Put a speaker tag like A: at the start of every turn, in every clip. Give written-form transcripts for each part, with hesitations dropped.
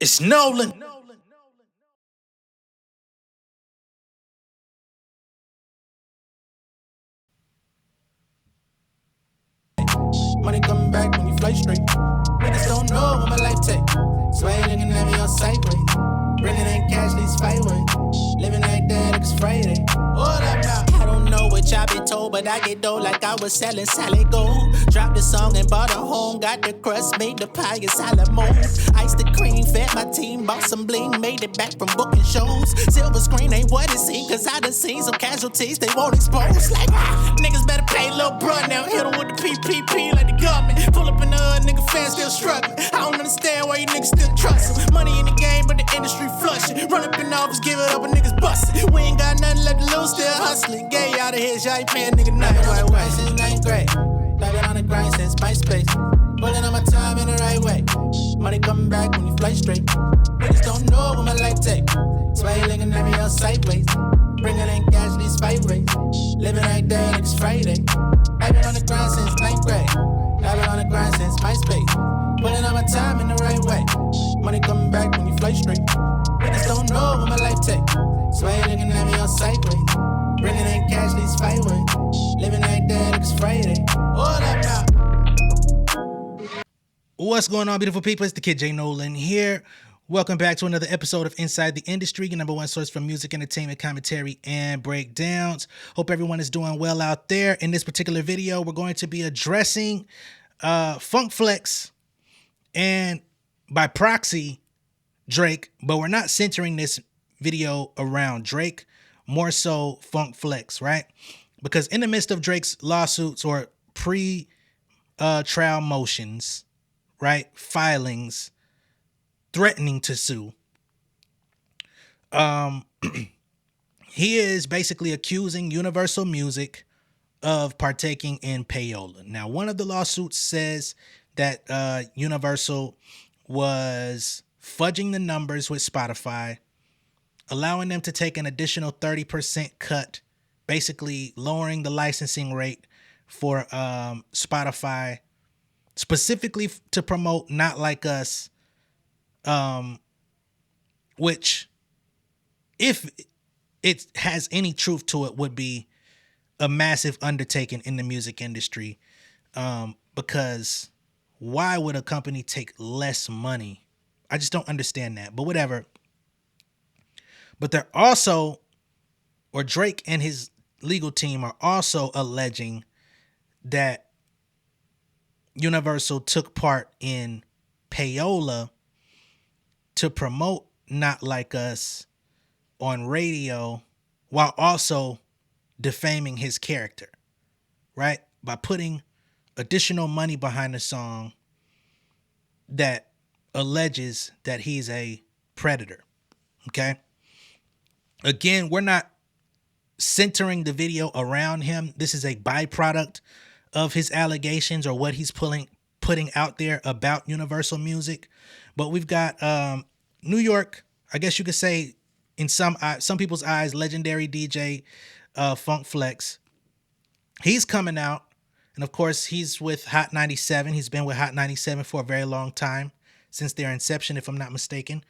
A: It's Nolan.
B: Money coming back when you fly straight. Niggas don't know what my life take. Sway looking at me on sideways. Bringing in cash, these fight ways. Living like that, like it's Friday. Hold up now. I don't know what y'all been told, but I get dough like I was selling solid gold. Dropped the song and bought a home. Got the crust, made the pie in solid mold. Iced the cream, fed my team, bought some bling, made it back from booking shows. Silver screen ain't what it seems, cause I done seen some casualties they won't expose. Like, niggas better pay little bruh now. Hit 'em with the PPP like the government. Pull up in the hood, nigga fans still struggling. I don't understand why you niggas still trust 'em. Money in the game, but the industry flushing. Run up in office, give it up, and niggas bustin'. We ain't got nothing left to lose, still hustling. Gay out of here, y'all ain't paying nigga nothing. Right way since ninth grade. I've been on the grind since MySpace. Pulling on my time in the right way. Money coming back when you fly straight. Niggas don't know what my life take. Sway looking at me all sideways. Bringing in cash, these fight ways. Living like that, like it's Friday. I've been on the grind since ninth grade. I've been on the grind since MySpace. Putting on my time in the right way. Money coming back when you fly straight. Niggas don't know what my life take. Sway looking at me all sideways. Bringing in cash, these fight ways. Living like that, like it's Friday. Hold up now.
A: What's going on, beautiful people? It's the kid J Nolan here. Welcome back to another episode of Inside the Industry, your number one source for music, entertainment, commentary, and breakdowns. Hope everyone is doing well out there. In this particular video, we're going to be addressing Funk Flex and, by proxy, Drake, but we're not centering this video around Drake, more so Funk Flex, right? Because in the midst of Drake's lawsuits or pre-trial motions, right, filings, threatening to sue, he is basically accusing Universal Music of partaking in payola. Now, one of the lawsuits says that Universal was fudging the numbers with Spotify, allowing them to take an additional 30% cut, basically lowering the licensing rate for Spotify, specifically to promote Not Like Us, which, if it has any truth to it, would be a massive undertaking in the music industry, because why would a company take less money? I just don't understand that, but whatever. But they're also, or Drake and his legal team are also alleging that Universal took part in payola to promote Not Like Us on radio while also defaming his character, right? By putting additional money behind a song that alleges that he's a predator, okay? Again, we're not centering the video around him. This is a byproduct of his allegations or what he's putting out there about Universal Music. But we've got New York, I guess you could say, in some people's eyes, legendary DJ Funk Flex. He's coming out, and of course, he's with Hot 97. He's been with Hot 97 for a very long time, since their inception, if I'm not mistaken.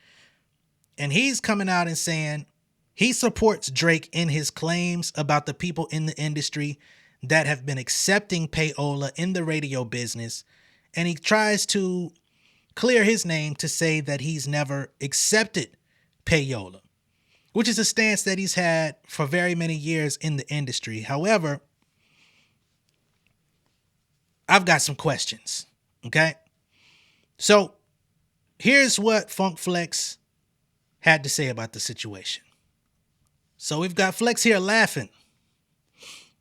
A: And he's coming out and saying he supports Drake in his claims about the people in the industry that have been accepting payola in the radio business. And he tries to clear his name to say that he's never accepted payola, which is a stance that he's had for very many years in the industry. However, I've got some questions, okay? So here's what Funk Flex had to say about the situation. So we've got Flex here laughing.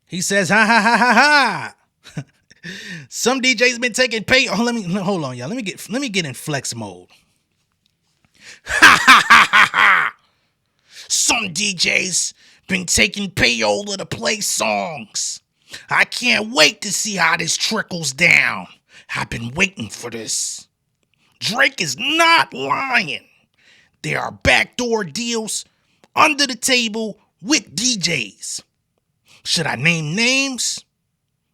A: He says, ha ha ha ha ha. Some DJs been taking pay. Oh, hold on, y'all. Let me get in Flex mode. Ha ha ha ha ha. Some DJs been taking payola to play songs. I can't wait to see how this trickles down. I've been waiting for this. Drake is not lying. There are backdoor deals under the table with DJs. Should I name names?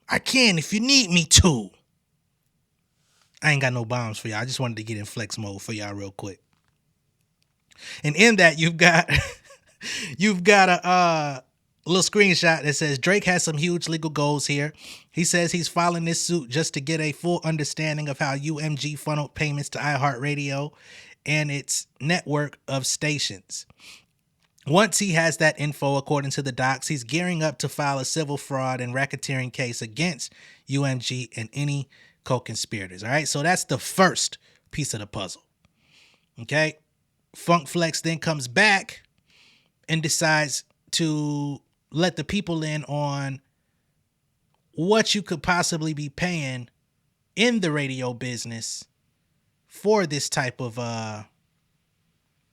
A: I can if you need me to. I ain't got no bombs for y'all. I just wanted to get in Flex mode for y'all real quick. And in that, you've got a little screenshot that says Drake has some huge legal goals here. He says he's filing this suit just to get a full understanding of how UMG funneled payments to iHeartRadio and its network of stations. Once he has that info, according to the docs, he's gearing up to file a civil fraud and racketeering case against UMG and any co-conspirators. All right, so that's the first piece of the puzzle. Okay, Funk Flex then comes back and decides to let the people in on what you could possibly be paying in the radio business for this type of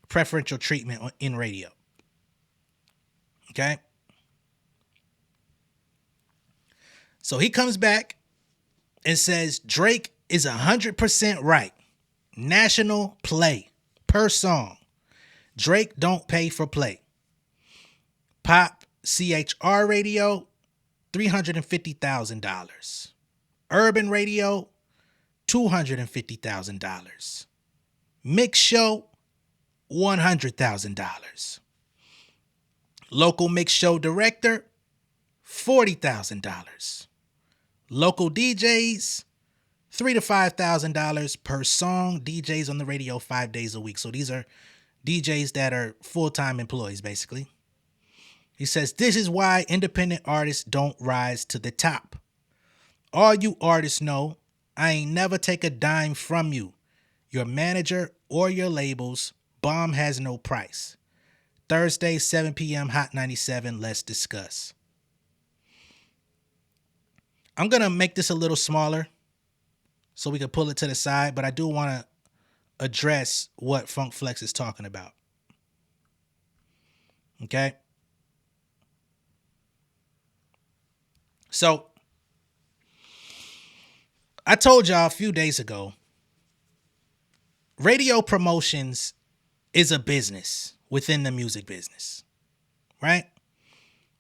A: preferential treatment in radio. Okay. So he comes back and says Drake is 100% right. National play per song. Drake don't pay for play. Pop CHR radio, $350,000. Urban radio, $250,000. Mix show, $100,000. Local mix show director, $40,000. Local DJs, $3,000 to $5,000 per song. DJs on the radio 5 days a week. So these are DJs that are full-time employees, basically. He says, this is why independent artists don't rise to the top. All you artists know, I ain't never take a dime from you. Your manager or your labels, bomb has no price. Thursday, 7 p.m., Hot 97, let's discuss. I'm going to make this a little smaller so we can pull it to the side, but I do want to address what Funk Flex is talking about. Okay? So, I told y'all a few days ago, radio promotions is a business within the music business, right?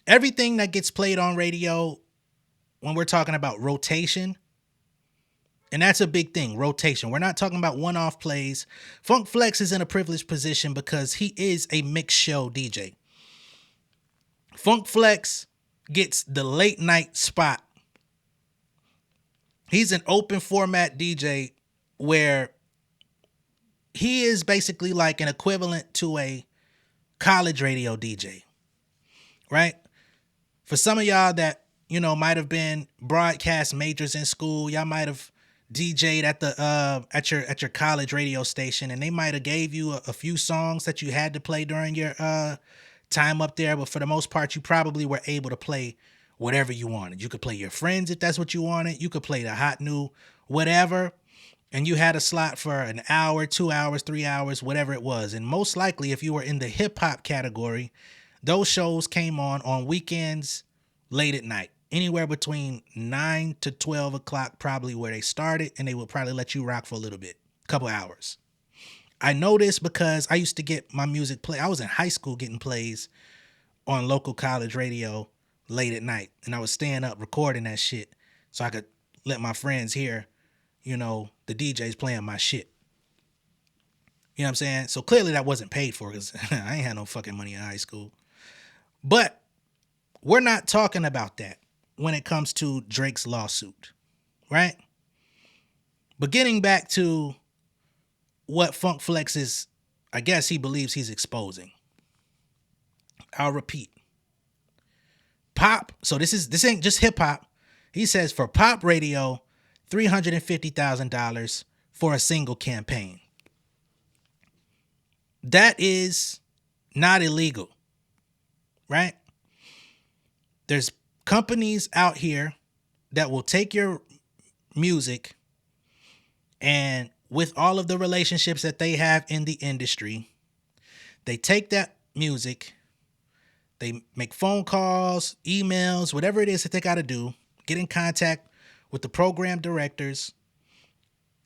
A: Everything that gets played on radio, when we're talking about rotation, and that's a big thing, rotation. We're not talking about one-off plays. Funk Flex is in a privileged position because he is a mix show DJ. Funk Flex gets the late night spot. He's an open format DJ where he is basically like an equivalent to a college radio DJ, right? For some of y'all that, you know, might have been broadcast majors in school, y'all might have DJ'd at the at your college radio station, and they might have gave you a few songs that you had to play during your time up there, but for the most part, you probably were able to play whatever you wanted. You could play your friends if that's what you wanted. You could play the hot new whatever. And you had a slot for an hour, 2 hours, 3 hours, whatever it was. And most likely, if you were in the hip hop category, those shows came on weekends, late at night, anywhere between 9 to 12 o'clock, probably where they started. And they would probably let you rock for a little bit, a couple hours. I know this because I used to get my music play. I was in high school getting plays on local college radio late at night. And I was staying up recording that shit so I could let my friends hear, you know, the DJ's playing my shit. You know what I'm saying? So clearly that wasn't paid for because I ain't had no fucking money in high school. But we're not talking about that when it comes to Drake's lawsuit, right? But getting back to what Funk Flex is, I guess he believes he's exposing. I'll repeat. Pop, so this ain't just hip hop. He says for pop radio, $350,000 for a single campaign. That is not illegal, right? There's companies out here that will take your music and with all of the relationships that they have in the industry, they take that music, they make phone calls, emails, whatever it is that they got to do, get in contact with the program directors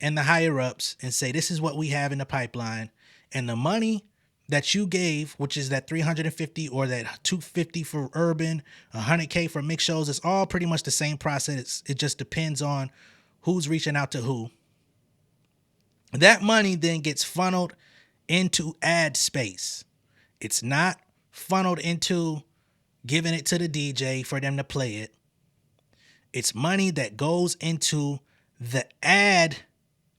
A: and the higher ups and say, this is what we have in the pipeline. And the money that you gave, which is that 350 or that 250 for urban, 100K for mix shows, it's all pretty much the same process. It just depends on who's reaching out to who. That money then gets funneled into ad space. It's not funneled into giving it to the DJ for them to play it. It's money that goes into the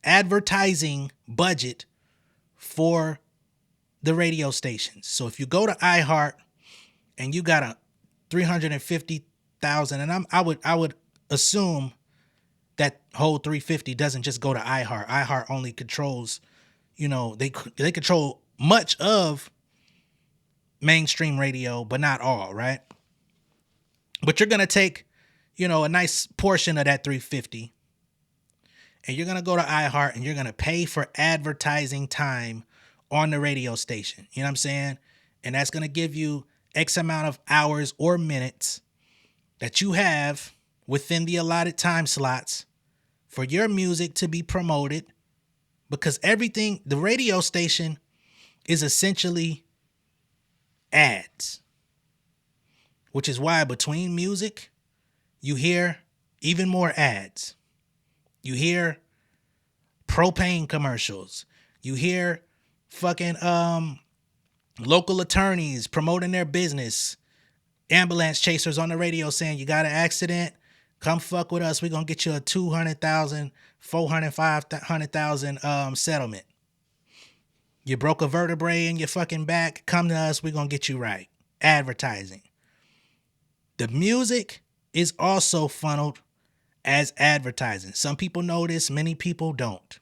A: advertising budget for the radio stations. So if you go to iHeart and you got a 350,000, and I would assume that whole 350 doesn't just go to iHeart. iHeart only controls, they control much of mainstream radio, but not all, right? But you're gonna take, a nice portion of that 350, and you're gonna go to iHeart and you're gonna pay for advertising time on the radio station. You know what I'm saying? And that's gonna give you X amount of hours or minutes that you have within the allotted time slots for your music to be promoted, because everything, the radio station is essentially ads, which is why between music, you hear even more ads. You hear propane commercials. You hear fucking local attorneys promoting their business. Ambulance chasers on the radio saying, you got an accident? Come fuck with us. We're going to get you a 200,000, 500,000 settlement. You broke a vertebrae in your fucking back. Come to us. We're going to get you right. Advertising. The music is also funneled as advertising. Some people know this, many people don't.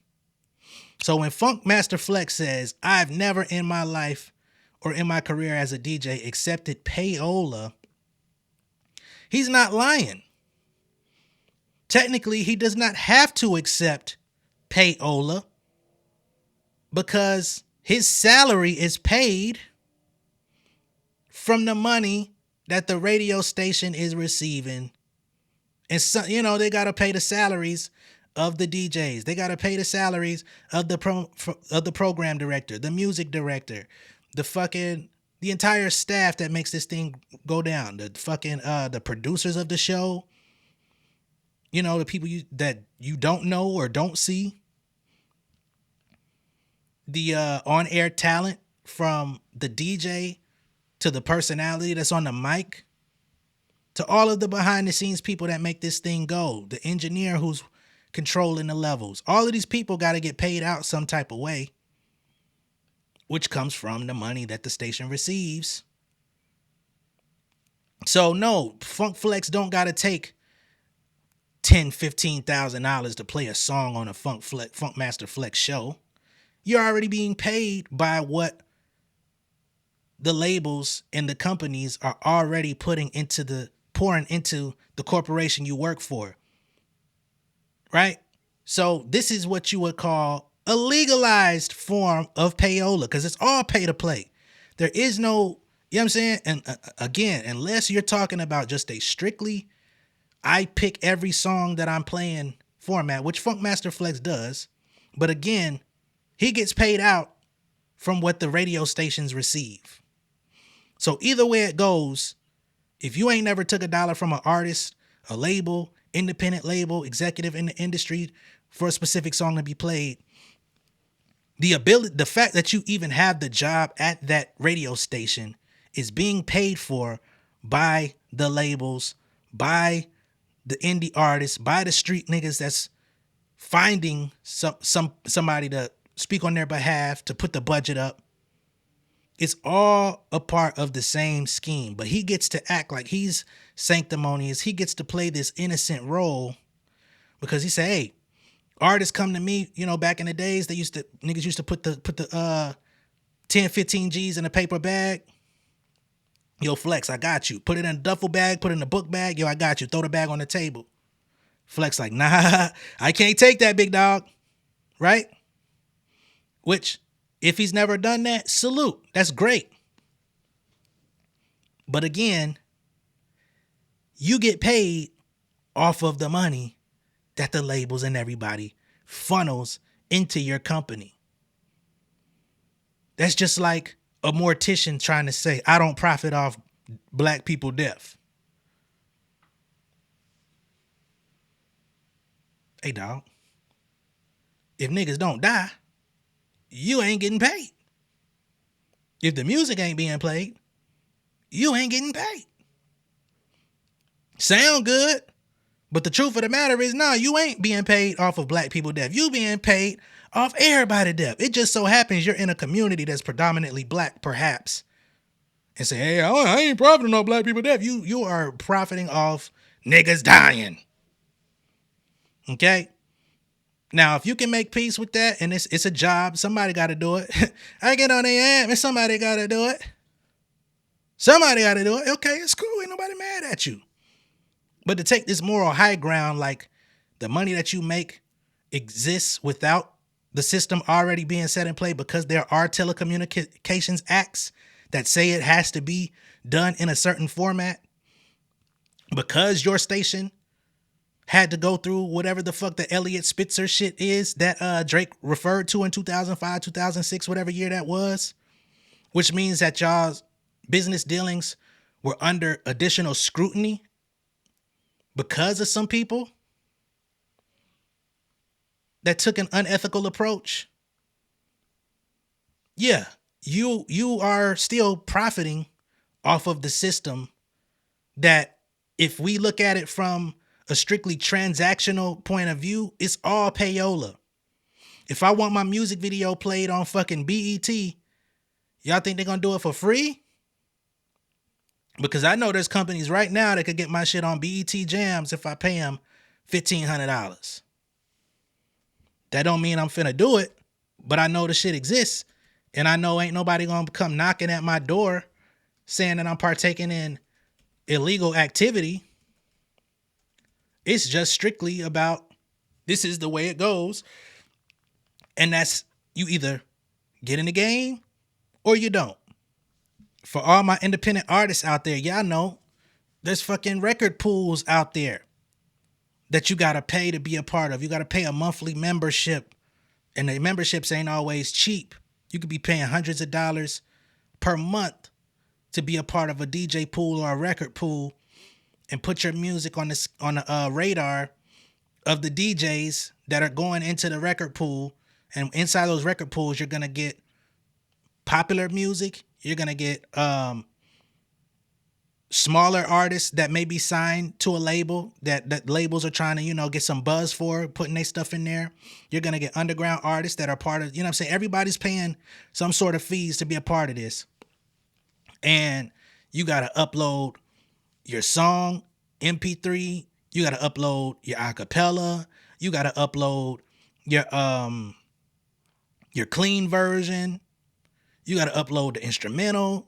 A: So when Funk Master Flex says, I've never in my life or in my career as a DJ accepted payola, he's not lying. Technically, he does not have to accept payola because his salary is paid from the money that the radio station is receiving. And so, they got to pay the salaries of the DJs. They got to pay the salaries of the program director, the music director, the entire staff that makes this thing go down. The producers of the show. The people that you don't know or don't see. The on-air talent, from the DJ to the personality that's on the mic, to all of the behind-the-scenes people that make this thing go, the engineer who's controlling the levels. All of these people got to get paid out some type of way, which comes from the money that the station receives. So no, Funk Flex don't got to take $10,000-$15,000 to play a song on a Funk Master Flex show. You're already being paid by what the labels and the companies are already pouring into the corporation you work for. Right? So this is what you would call a legalized form of payola, because it's all pay to play. There is no, you know what I'm saying? And again, unless you're talking about just a strictly, I pick every song that I'm playing format, which Funk Master Flex does. But again, he gets paid out from what the radio stations receive. So either way it goes, if you ain't never took a dollar from an artist, a label, independent label, executive in the industry for a specific song to be played, the fact that you even have the job at that radio station is being paid for by the labels, by the indie artists, by the street niggas that's finding somebody to speak on their behalf, to put the budget up. It's all a part of the same scheme, but he gets to act like he's sanctimonious. He gets to play this innocent role because he say, hey, artists come to me, back in the days, niggas used to put the 10, 15 G's in a paper bag. Yo, Flex, I got you. Put it in a duffel bag, put it in a book bag. Yo, I got you. Throw the bag on the table. Flex like, nah, I can't take that, big dog. Right? Which, if he's never done that, salute. That's great. But again, you get paid off of the money that the labels and everybody funnels into your company. That's just like a mortician trying to say, I don't profit off black people death. Hey, dog. If niggas don't die, you ain't getting paid. If the music ain't being played, you ain't getting paid. Sound good, but the truth of the matter is, no, you ain't being paid off of black people death. You being paid off everybody death. It just so happens you're in a community that's predominantly black, perhaps, and say, hey, I ain't profiting off black people death. You are profiting off niggas dying. Okay? Now, if you can make peace with that, and it's a job, somebody got to do it. I get on their ass, and somebody got to do it. Somebody got to do it. Okay, it's cool. Ain't nobody mad at you. But to take this moral high ground, like the money that you make exists without the system already being set in play, because there are telecommunications acts that say it has to be done in a certain format, because your station had to go through whatever the fuck the Elliot Spitzer shit is that Drake referred to in 2005, 2006, whatever year that was, which means that y'all's business dealings were under additional scrutiny because of some people that took an unethical approach. Yeah, you are still profiting off of the system that, if we look at it from a strictly transactional point of view, it's all payola. If I want my music video played on fucking BET, y'all think they're gonna do it for free? Because I know there's companies right now that could get my shit on BET Jams if I pay them $1,500. That don't mean I'm finna do it, but I know the shit exists, and I know ain't nobody gonna come knocking at my door saying that I'm partaking in illegal activity. It's just strictly about, this is the way it goes. And that's, you either get in the game or you don't. For all my independent artists out there, y'all know there's fucking record pools out there that you gotta pay to be a part of. You gotta pay a monthly membership, and the memberships ain't always cheap. You could be paying hundreds of dollars per month to be a part of a DJ pool or a record pool and put your music on the radar of the DJs that are going into the record pool. And inside those record pools, you're gonna get popular music. You're gonna get smaller artists that may be signed to a label that labels are trying to, get some buzz for, putting their stuff in there. You're gonna get underground artists that are part of, what I'm saying? Everybody's paying some sort of fees to be a part of this. And you gotta upload your song, MP3, you gotta upload your acapella, you gotta upload your clean version, you gotta upload the instrumental.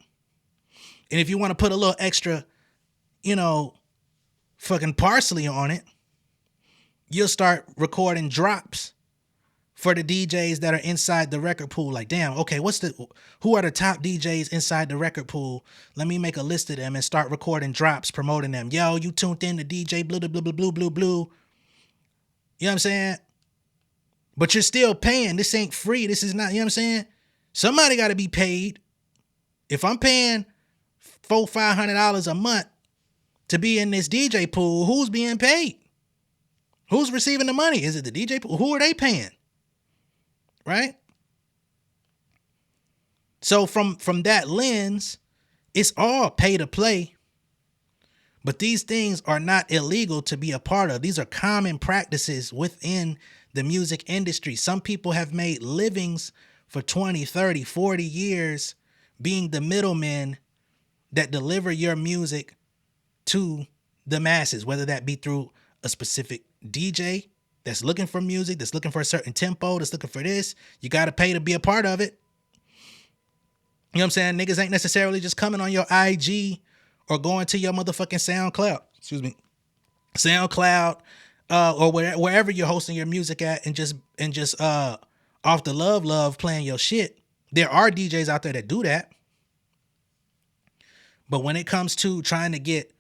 A: And if you want to put a little extra, fucking parsley on it, you'll start recording drops for the DJs that are inside the record pool. Like, damn, okay, who are the top DJs inside the record pool? Let me make a list of them and start recording drops, promoting them. Yo, you tuned in to DJ blue, blue, blue, blue, blue, blue. You know what I'm saying? But you're still paying. This ain't free. This is not, you know what I'm saying? Somebody got to be paid. If I'm paying $400-$500 a month to be in this DJ pool, who's being paid? Who's receiving the money? Is it the DJ pool? Who are they paying? Right? So from that lens, it's all pay to play. But these things are not illegal to be a part of. These are common practices within the music industry. Some people have made livings for 20, 30, 40 years being the middlemen that deliver your music to the masses, whether that be through a specific DJ that's looking for music, that's looking for a certain tempo, that's looking for this. You got to pay to be a part of it. You know what I'm saying? Niggas ain't necessarily just coming on your IG or going to your motherfucking SoundCloud, or wherever you're hosting your music at, and just off the love playing your shit. There are DJs out there that do that. But when it comes to trying to get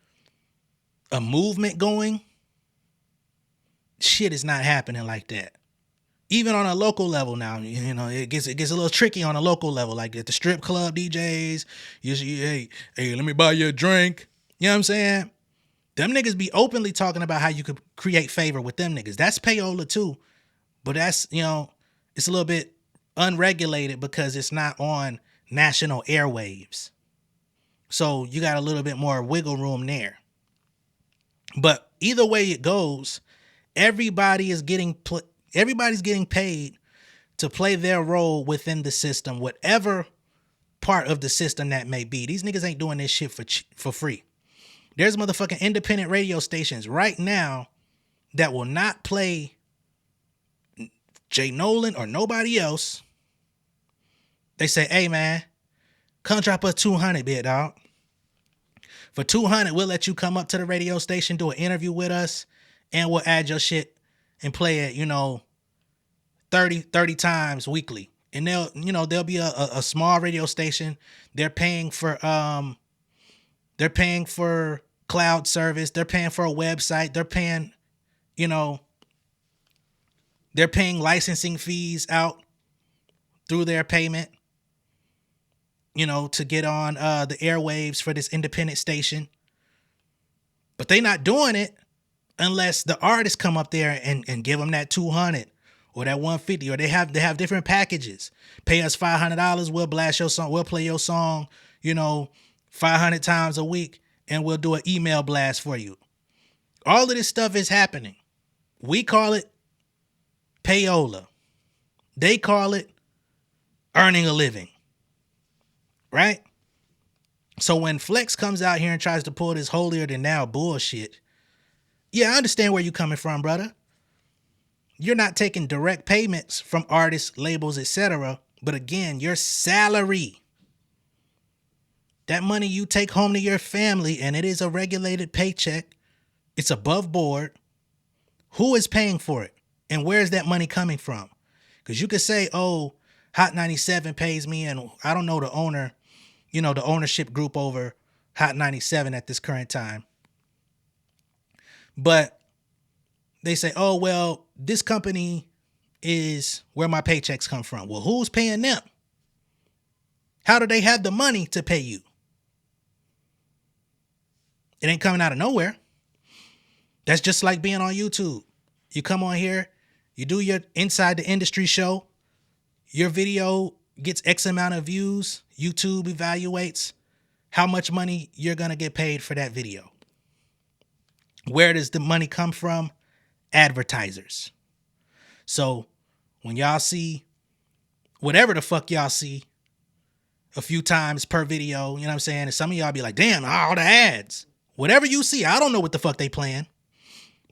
A: a movement going, shit is not happening like that. Even on a local level now, it gets a little tricky on a local level. Like at the strip club DJs, hey, let me buy you a drink. You know what I'm saying? Them niggas be openly talking about how you could create favor with them niggas. That's payola too. But that's, it's a little bit unregulated because it's not on national airwaves. So you got a little bit more wiggle room there. But either way it goes, everybody's getting paid to play their role within the system, whatever part of the system that may be. These niggas ain't doing this shit for free. There's motherfucking independent radio stations right now that will not play J Nolan or nobody else. They say, hey man, come drop us 200, bit dog. For 200, we'll let you come up to the radio station, do an interview with us, and we'll add your shit and play it, 30 times weekly. And there'll be a small radio station. They're paying for cloud service. They're paying for a website. They're paying licensing fees out through their payment, to get on the airwaves for this independent station. But they not doing it unless the artists come up there and give them that 200 or that 150, or they have different packages. Pay us $500, we'll blast your song, we'll play your song, 500 times a week, and we'll do an email blast for you. All of this stuff is happening. We call it payola. They call it earning a living. Right? So when Flex comes out here and tries to pull this holier than thou bullshit, yeah, I understand where you're coming from, brother. You're not taking direct payments from artists, labels, etc. But again, your salary, that money you take home to your family, and it is a regulated paycheck, it's above board. Who is paying for it? And where is that money coming from? Because you could say, oh, Hot 97 pays me, and I don't know the owner, the ownership group over Hot 97 at this current time. But they say, oh, well, this company is where my paychecks come from. Well, who's paying them? How do they have the money to pay you? It ain't coming out of nowhere. That's just like being on YouTube. You come on here, you do your Inside the Industry show, your video gets X amount of views, YouTube evaluates how much money you're going to get paid for that video. Where does the money come from? Advertisers. So when y'all see whatever the fuck y'all see a few times per video, you know what I'm saying? And some of y'all be like, damn, all the ads. Whatever you see, I don't know what the fuck they playing.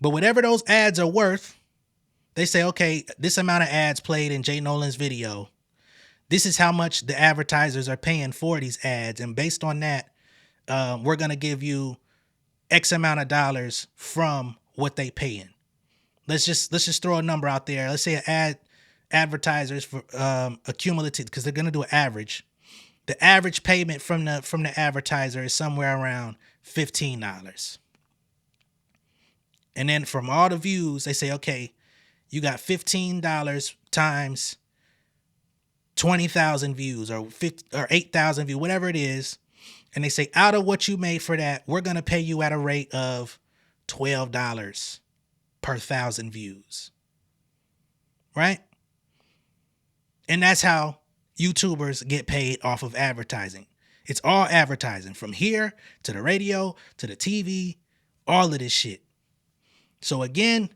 A: But whatever those ads are worth, they say, okay, this amount of ads played in J Nolan's video. This is how much the advertisers are paying for these ads. And based on that, we're going to give you X amount of dollars from what they paying. Let's just throw a number out there. Let's say advertisers for a cumulative, because they're going to do an average. The average payment from the advertiser is somewhere around $15. And then from all the views, they say, okay, you got $15 times 20,000 views or 8,000 views, whatever it is. And they say, out of what you made for that, we're going to pay you at a rate of $12 per 1,000 views. Right? And that's how YouTubers get paid off of advertising. It's all advertising, from here to the radio to the TV, all of this shit. So again,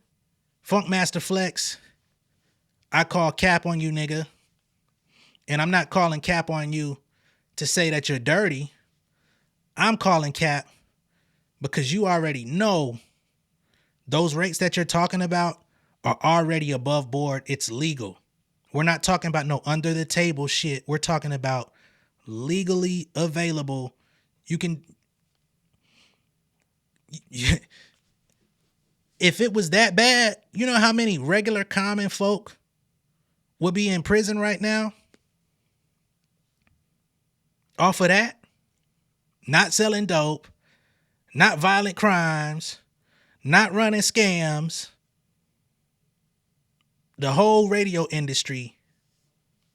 A: Funkmaster Flex, I call cap on you, nigga. And I'm not calling cap on you to say that you're dirty. I'm calling cap because you already know those rates that you're talking about are already above board. It's legal. We're not talking about no under the table shit. We're talking about legally available. You can... If it was that bad, you know how many regular common folk would be in prison right now? Off of that? Not selling dope, not violent crimes, not running scams. The whole radio industry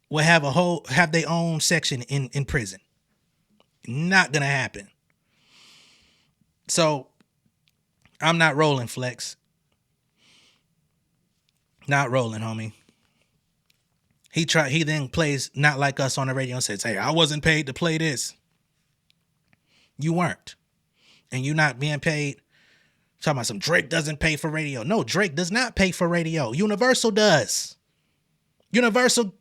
A: will have their own section in prison. Not gonna happen. So I'm not rolling, Flex. Not rolling, homie. He then plays Not Like Us on the radio and says, hey, I wasn't paid to play this. You weren't. And you not being paid. Talking about some Drake doesn't pay for radio. No, Drake does not pay for radio. Universal does. Universal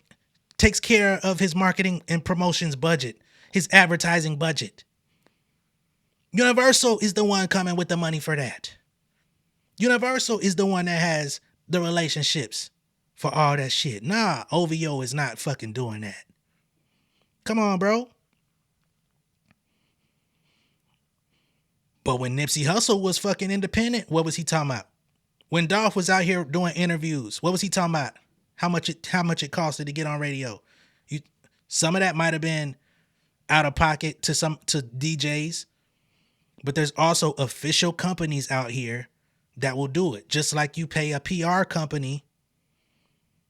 A: takes care of his marketing and promotions budget, his advertising budget. Universal is the one coming with the money for that. Universal is the one that has the relationships for all that shit. Nah, OVO is not fucking doing that. Come on, bro. But when Nipsey Hussle was fucking independent, what was he talking about? When Dolph was out here doing interviews, what was he talking about? How much it costed to get on radio? Some of that might have been out of pocket to DJs, but there's also official companies out here that will do it. Just like you pay a PR company.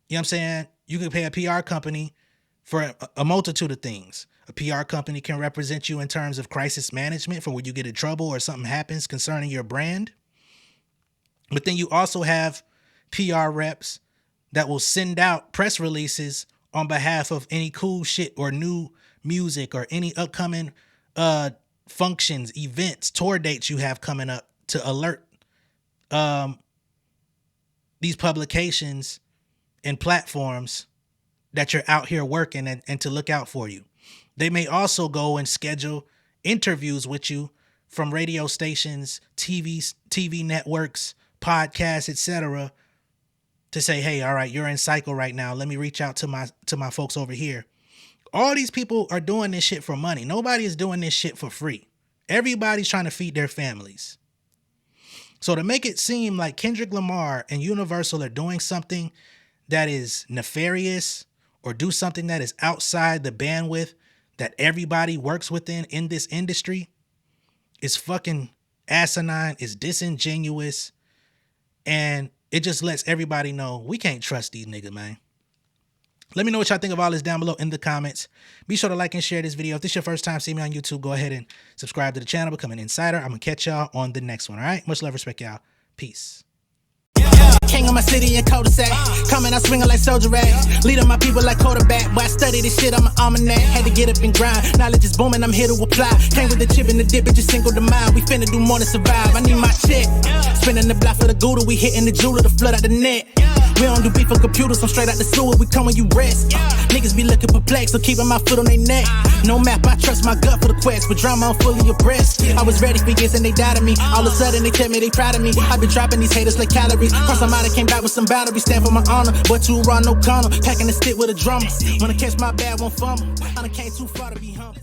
A: You know what I'm saying? You can pay a PR company for a multitude of things. A PR company can represent you in terms of crisis management for when you get in trouble or something happens concerning your brand. But then you also have PR reps that will send out press releases on behalf of any cool shit or new music or any upcoming functions, events, tour dates you have coming up to alert these publications and platforms that you're out here working and to look out for you. They may also go and schedule interviews with you from radio stations, TV networks, podcasts, etc., to say, hey, all right, you're in cycle right now. Let me reach out to my folks over here. All these people are doing this shit for money. Nobody is doing this shit for free. Everybody's trying to feed their families. So to make it seem like Kendrick Lamar and Universal are doing something that is nefarious or do something that is outside the bandwidth that everybody works within in this industry is fucking asinine, is disingenuous, and it just lets everybody know we can't trust these niggas, man. Let me know what y'all think of all this down below in the comments. Be sure to like and share this video. If this is your first time seeing me on YouTube, go ahead and subscribe to the channel, become an insider. I'm going to catch y'all on the next one, all right? Much love, respect, y'all. Peace.
B: King of my city and cul-de-sac. Coming out swinging like soldier rags. Leading my people like quarterback. But I study this shit, I'm an almanac. Had to get up and grind. Knowledge is booming, I'm here to apply. Came with the chip and the dip, it just single the mind. We finna do more than survive. I need my check. Spinning the block for the Gouda. We hitting the jeweler to flood out the net. We don't do beef on computers, I'm straight out the sewer. We come when you rest. Niggas be looking perplexed, so keeping my foot on their neck. No map, I trust my gut for the quest. But drama, I'm fully abreast. I was ready for years and they died of me. All of a sudden they tell me they proud of me. I been dropping these haters like calories. Cross them out, I came back with some boundaries. Stand for my honor, but you run no corner. Packing the stick with a drummer. Wanna catch my bad, won't fumble. I done came too far to be humble.